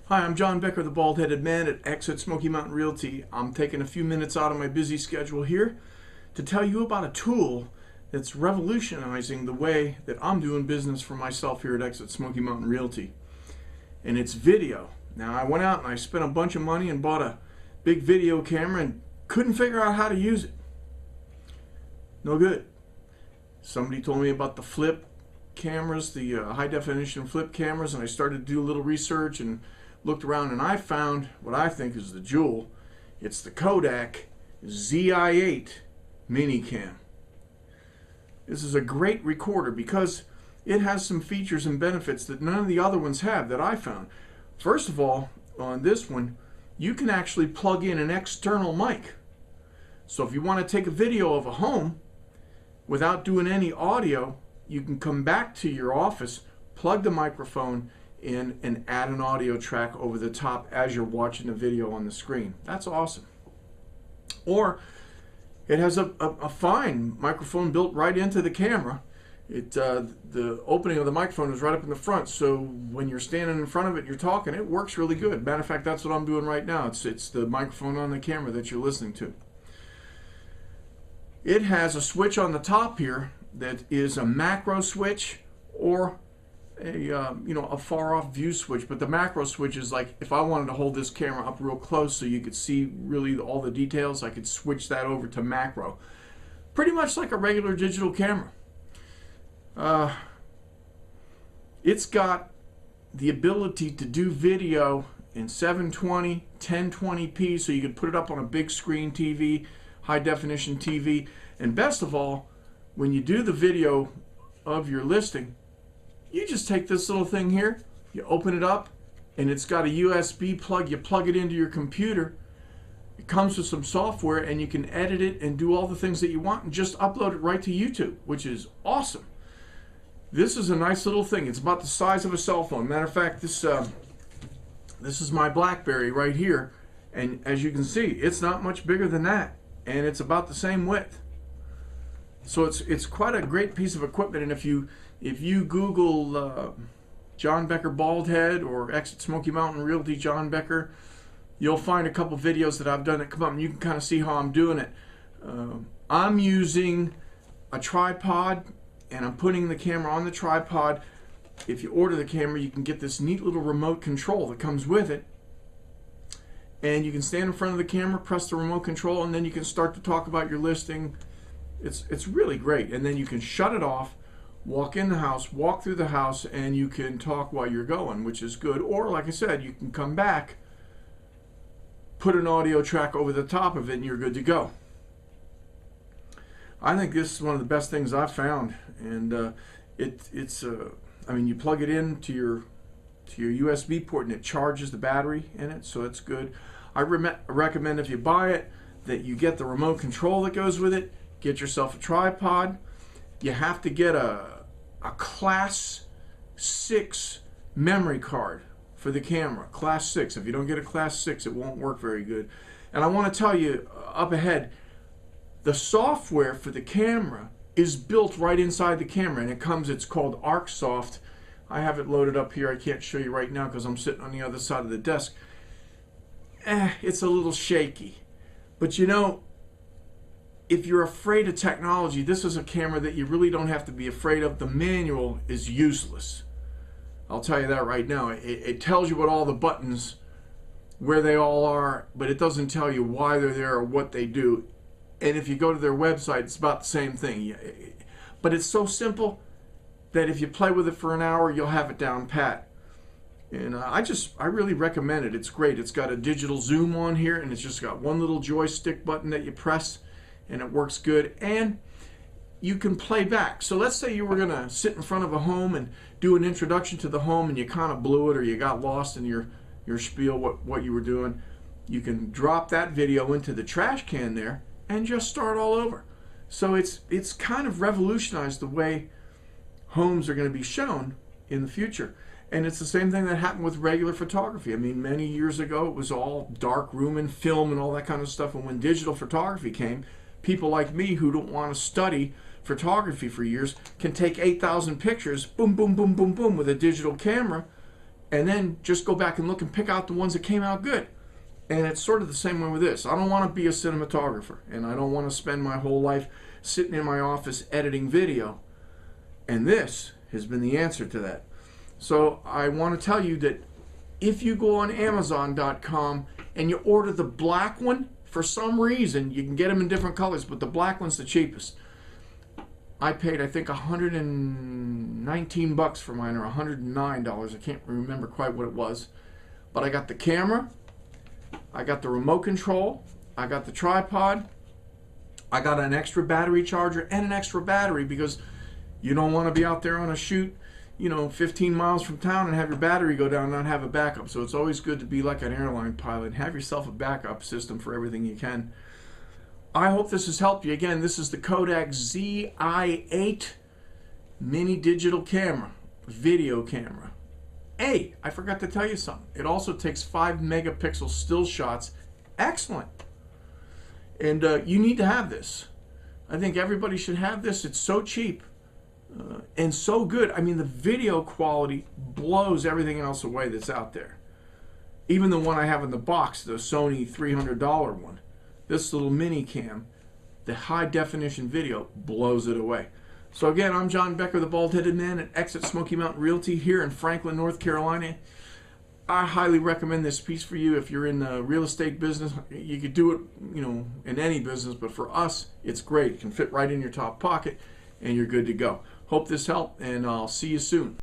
Hi, I'm John Becker, the bald-headed man at Exit Smoky Mountain Realty. I'm taking a few minutes out of my busy schedule here to tell you about a tool that's revolutionizing the way that I'm doing business for myself here at Exit Smoky Mountain Realty. And it's video. Now, I went out and I spent a bunch of money and bought a big video camera and couldn't figure out how to use it. No good. Somebody told me about the flip cameras, the high-definition flip cameras, and I started to do a little research and looked around, and I found what I think is the jewel. It's the Kodak Zi8 mini cam. This is a great recorder because it has some features and benefits that none of the other ones have that I found. First of all, on this one, you can actually plug in an external mic. So if you want to take a video of a home without doing any audio, you can come back to your office, plug the microphone in, and add an audio track over the top as you're watching the video on the screen. That's awesome. Or it has a fine microphone built right into the camera. The opening of the microphone is right up in the front, so when you're standing in front of it and you're talking, it works really good. Matter of fact, that's what I'm doing right now. It's the microphone on the camera that you're listening to. It has a switch on the top here that is a macro switch or a far off view switch, but the macro switch is like if I wanted to hold this camera up real close so you could see really all the details, I could switch that over to macro. Pretty much like a regular digital camera. It's got the ability to do video in 720, 1020p, so you could put it up on a big screen TV, high definition TV, and best of all, when you do the video of your listing, you just take this little thing here, you open it up, and it's got a USB plug. You plug it into your computer. It comes with some software, and you can edit it and do all the things that you want and just upload it right to YouTube, which is awesome. This is a nice little thing. It's about the size of a cell phone. Matter of fact, this is my BlackBerry right here, and as you can see, it's not much bigger than that, and it's about the same width. So it's quite a great piece of equipment, and if you Google John Becker bald head or Exit Smoky Mountain Realty John Becker, you'll find a couple videos that I've done that come up, and you can kind of see how I'm doing it. I'm using a tripod, and I'm putting the camera on the tripod. If you order the camera, you can get this neat little remote control that comes with it, and you can stand in front of the camera, press the remote control, and then you can start to talk about your listing. It's really great, and then you can shut it off, walk in the house, walk through the house, and you can talk while you're going, which is good. Or like I said, you can come back, put an audio track over the top of it, and you're good to go. I think this is one of the best things I've found, and I mean, you plug it into your USB port and it charges the battery in it, so it's good. I recommend if you buy it that you get the remote control that goes with it. Get yourself a tripod. You have to get a Class 6 memory card for the camera. Class 6. If you don't get a Class 6, it won't work very good. And I want to tell you up ahead, the software for the camera is built right inside the camera, and it's called ArcSoft. I have it loaded up here. I can't show you right now because I'm sitting on the other side of the desk. It's a little shaky. But you know, if you're afraid of technology, this is a camera that you really don't have to be afraid of. The manual is useless. I'll tell you that right now. It tells you what all the buttons, where they all are, but it doesn't tell you why they're there or what they do. And if you go to their website, it's about the same thing. But it's so simple that if you play with it for an hour, you'll have it down pat. And I really recommend it. It's great. It's got a digital zoom on here, and it's just got one little joystick button that you press, and it works good. And you can play back. So let's say you were going to sit in front of a home and do an introduction to the home, and you kind of blew it, or you got lost in your spiel, what you were doing. You can drop that video into the trash can there and just start all over. So it's kind of revolutionized the way homes are going to be shown in the future. And it's the same thing that happened with regular photography. I mean, many years ago, it was all dark room and film and all that kind of stuff. And when digital photography came, people like me who don't want to study photography for years can take 8,000 pictures, boom, boom, boom, boom, boom, with a digital camera, and then just go back and look and pick out the ones that came out good. And it's sort of the same way with this. I don't want to be a cinematographer, and I don't want to spend my whole life sitting in my office editing video. And this has been the answer to that. So I want to tell you that if you go on Amazon.com and you order the black one, for some reason, you can get them in different colors, but the black one's the cheapest. I paid, I think, $119 for mine, or $109. I can't remember quite what it was. But I got the camera, I got the remote control, I got the tripod, I got an extra battery charger and an extra battery, because you don't want to be out there on a shoot, 15 miles from town and have your battery go down and not have a backup. So it's always good to be like an airline pilot. Have yourself a backup system for everything you can. I hope this has helped you. Again, this is the Kodak Zi8 mini digital camera, video camera. Hey, I forgot to tell you something. It also takes 5 megapixel still shots. Excellent. And you need to have this. I think everybody should have this. It's so cheap. And so good. I mean, the video quality blows everything else away that's out there. Even the one I have in the box, the Sony $300 one, this little mini cam, the high definition video blows it away. So again, I'm John Becker, the bald-headed man at Exit Smoky Mountain Realty here in Franklin, North Carolina. I highly recommend this piece for you if you're in the real estate business. You could do it, in any business, but for us, it's great. It can fit right in your top pocket, and you're good to go. Hope this helped, and I'll see you soon.